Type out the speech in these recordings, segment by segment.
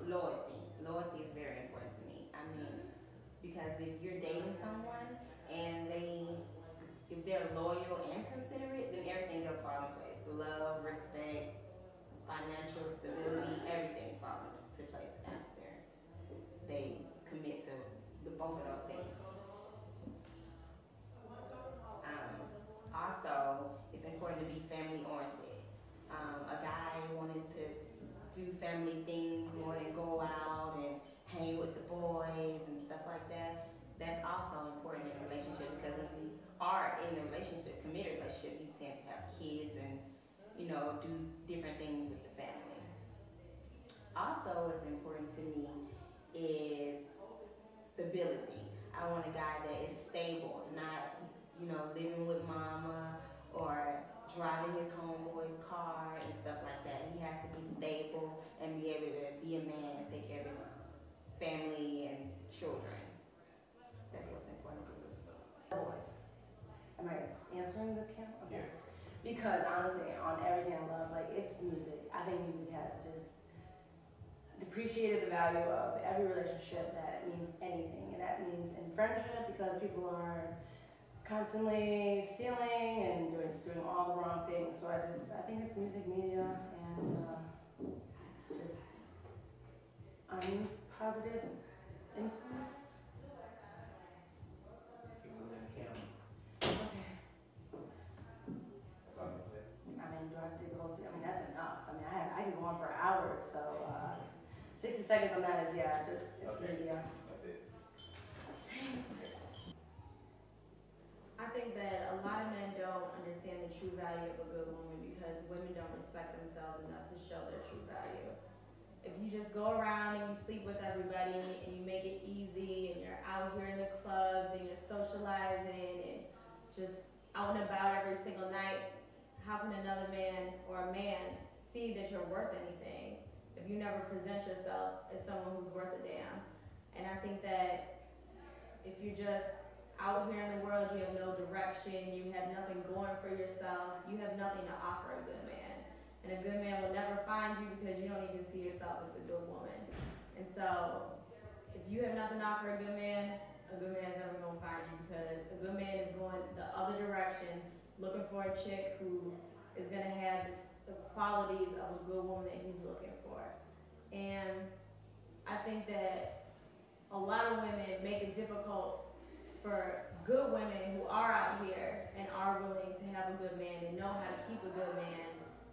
loyalty. Loyalty is very important to me. I mean, because if you're dating someone and if they're loyal and considerate, then everything else falls in place. Love, respect, financial stability, everything falls into place after they commit to both of those things. Also, it's important to be family oriented. A guy wanting to do family things more than go out and hang with the boys and stuff like that. That's also important in a relationship, because if you are in a relationship, committed relationship, you tend to have kids and, you know, do different things with the family. Also, what's important to me is stability. I want a guy that is stable, not, you know, living with mama or driving his homeboy's car and stuff like that. He has to be stable and be able to be a man and take care of his family and children. That's what's important to me. Boys. Am I answering the camera? Okay. Yes. Because honestly, on everything I love, like, it's music. I think music has just depreciated the value of every relationship that means anything. And that means in friendship, because people are constantly stealing and doing all the wrong things. So I think it's music, media, and just positive influence. Keep moving the camera. Okay. That's all I'm saying. I mean, do I have to take the whole scene? I mean, that's enough. I mean, I can go on for hours. So 60 seconds on that is, yeah, just, it's Okay. media. That's it. Thanks. I think that a lot of men don't understand the true value of a good woman because women don't respect themselves enough to show their true value. If you just go around and you sleep with everybody and you make it easy and you're out here in the clubs and you're socializing and just out and about every single night, how can another man or a man see that you're worth anything if you never present yourself as someone who's worth a damn? And I think that if you're just out here in the world, you have no direction, you have nothing going for yourself, you have nothing to offer a good man. And a good man will never find you because you don't even see yourself as a good woman. And so, if you have nothing to offer a good man is never going to find you, because a good man is going the other direction, looking for a chick who is going to have the qualities of a good woman that he's looking for. And I think that a lot of women make it difficult for good women who are out here and are willing to have a good man and know how to keep a good man,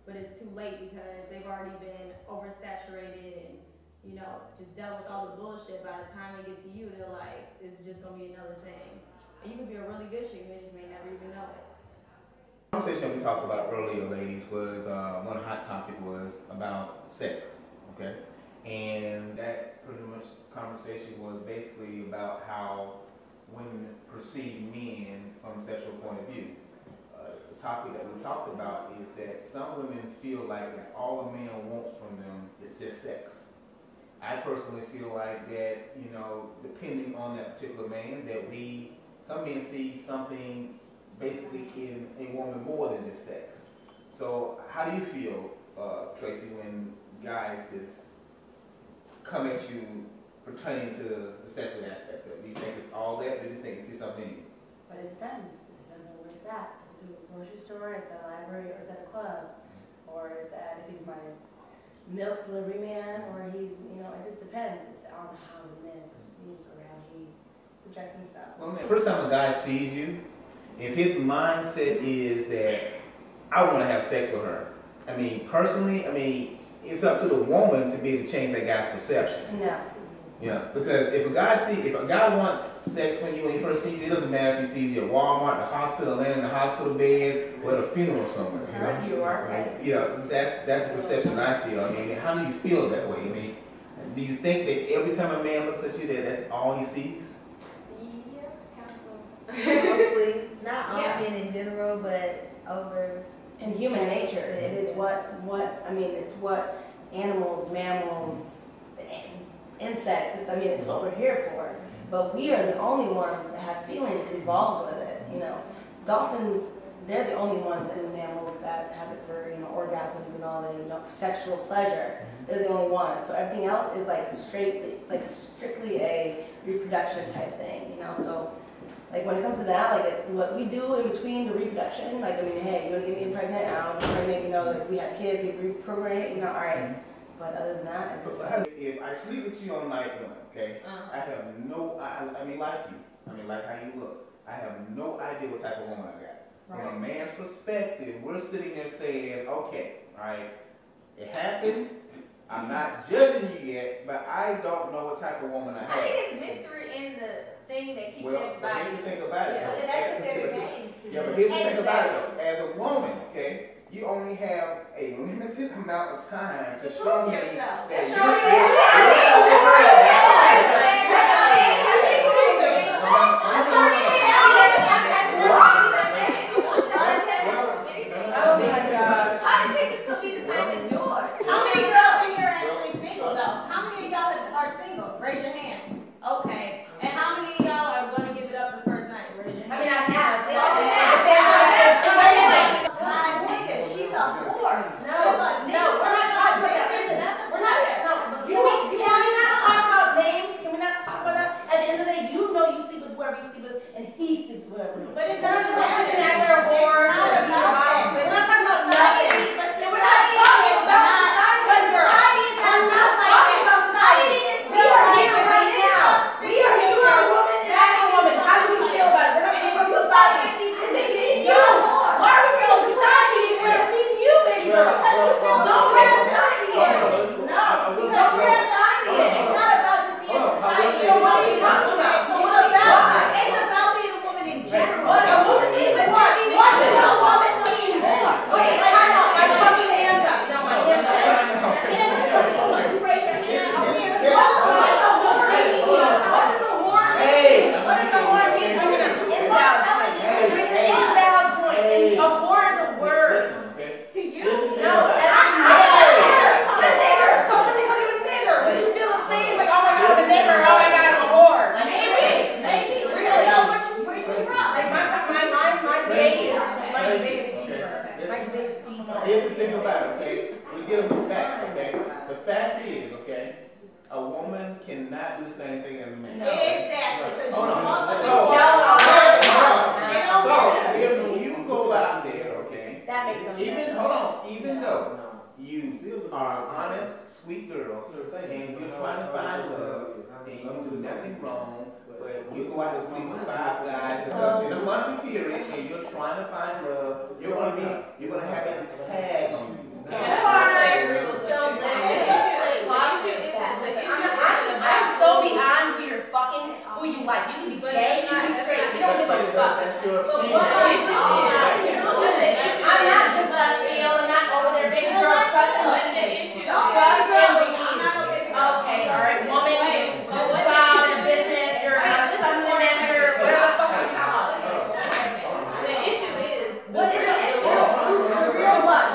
but it's too late because they've already been oversaturated and, you know, just dealt with all the bullshit. By the time they get to you, they're like, this is just gonna be another thing. And you could be a really good chick, they just may never even know it. The conversation we talked about earlier, ladies, was one hot topic was about sex, okay? And that pretty much conversation was basically about how women perceive men from a sexual point of view. The topic that we talked about is that some women feel like that all a man wants from them is just sex. I personally feel like that, you know, depending on that particular man, that some men see something basically in a woman more than just sex. So how do you feel, Tracy, when guys just come at you pertaining to the sexual aspect of it? Do you think it's all that, or do you just think you see something in you? But it depends. It depends on where it's at. If it's a grocery store, it's at a library, or it's at a club, or it's at, if he's my milk delivery man, or he's, you know, it just depends. It's on how the man perceives or how he projects himself. Well, man, first time a guy sees you, if his mindset is that I want to have sex with her, I mean, personally, it's up to the woman to be able to change that guy's perception. No. Yeah, because if a guy wants sex when he first sees you, it doesn't matter if he sees you at Walmart, the hospital, laying in the hospital bed, or at a funeral somewhere. As you are, right? Yeah, that's the perception I feel. I mean, how do you feel that way? I mean, do you think that every time a man looks at you, that's all he sees? Yeah, mostly. Not all Yeah. men in general, but over. In human nature, it is it's what animals, mammals, insects, it's what we're here for. But we are the only ones that have feelings involved with it, you know. Dolphins, they're the only ones in the mammals that have it for, you know, orgasm orgasms and all the, you know, sexual pleasure. They're the only ones. So everything else is like strictly a reproduction type thing, you know. So like when it comes to that, like what we do in between the reproduction, like I mean, hey, you want to get me pregnant? I'm pregnant, you know, like we have kids, we reprogram, you know, all right. But other than that, it's so if I sleep with you on night one, okay, I have no, I mean, like you, I mean, like how you look, I have no idea what type of woman I got. Right. From a man's perspective, we're sitting there saying, okay, all right, it happened. I'm not judging you yet, but I don't know what type of woman I have. I think it's mystery in the thing that keeps everybody. But here's the thing about it. Yeah, that's considered games. Yeah, but here's the thing about it though. As a woman, okay, you only have a limited amount of time to show me that Raise your hand. Okay. And how many of y'all are going to give it up the first night? Raise your hand. I mean, I have. My nigga, she's a whore. No, we're not talking about that. Listen, we're not. No, can we not talk about names? Can we not talk about that? At the end of the day, you know you sleep with whoever you sleep with, and he sleeps with whoever. But it doesn't doesn't matter. matter. We're not talking about nothing. And we're not talking about society, girl. I'm not talking about society. We are here right now. We are here. You are a woman and I'm a woman. How do we feel about it? We're not talking about society. Is it in you? Why are we real society? It's me and you, baby girl. Don't bring society in. No, don't bring society in. It's not about just being society. So what are you talking about? So what about it? It's about being a woman in general. What a woman means what? What does a woman mean? Wait, time out. I'm fucking hands up. No, my hands up. Here's the thing about it, okay? We deal with facts, okay? The fact is, okay, a woman cannot do the same thing as a man. Exactly. Hold on. So if you go out there, okay, that makes no sense. Even though you are an honest, sweet girl, and you're trying to find love, and you do nothing wrong, but you go out and sleep with 5 guys in a monthly period, and you're trying to find love, you're gonna have that tag on you. I'm so beyond who you're fucking, who you like. You can be gay, you can be straight. You don't give a fuck. That's your I'm not just left field. I'm not over there, baby girl. Trust and believe. Trust and believe. Okay, all right, woman, job and business. You're a something manager. Whatever the fuck you call it. The issue is. What is the issue? The real what?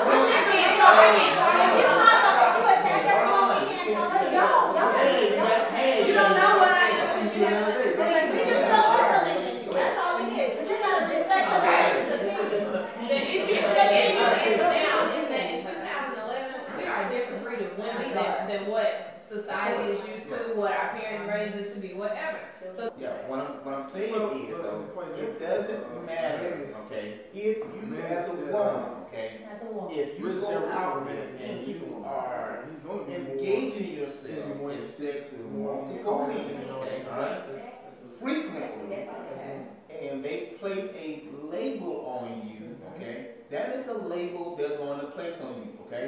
You don't know what I am. We just know we're religion. That's all it is. But you're not a respect. The issue is now is that in 2011 we are a different breed of women than what society is used to, what our parents raised us to be, whatever. So yeah, what I'm saying is though, it doesn't matter, okay, if you as a woman, okay, if you go out there and you are engaging yourself in sex with multiple men, okay, alright, frequently, and they place a label on you, okay, that is the label they're going to place on you, okay?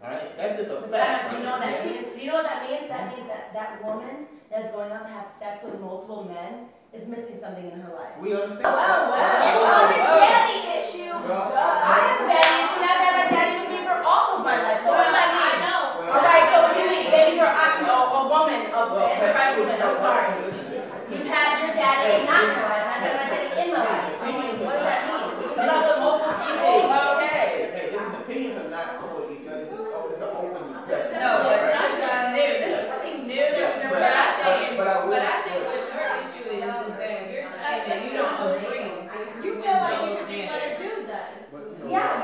Alright, that's just a fact. Do you know what that means? Do you know what that means? That means that woman that's going out to have sex with multiple men is missing something in her life. We understand. Wow. It's a daddy issue. I have a daddy issue. I've had my daddy with me for all of my life. So what does that mean? I know. Alright, so what do you mean? Baby girl, I'm a woman, a woman, I'm sorry. You've had your daddy not in my life, and I've had my daddy in my life. So what does that mean? You slept with multiple people, okay. Hey, listen, opinions are not toward each other. It's an open discussion. no, but this is new. This is something new that we've never done. But I think what your issue is that you're saying that you don't agree. You feel like you should be what a dude does. Yeah,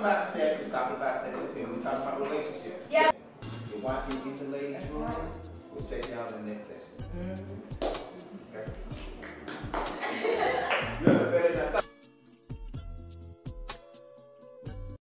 about sex, we're talking about sex with him, we're talking about relationships. Yeah. You're watching In the Ladies Room. We'll check you out in the next session. Okay?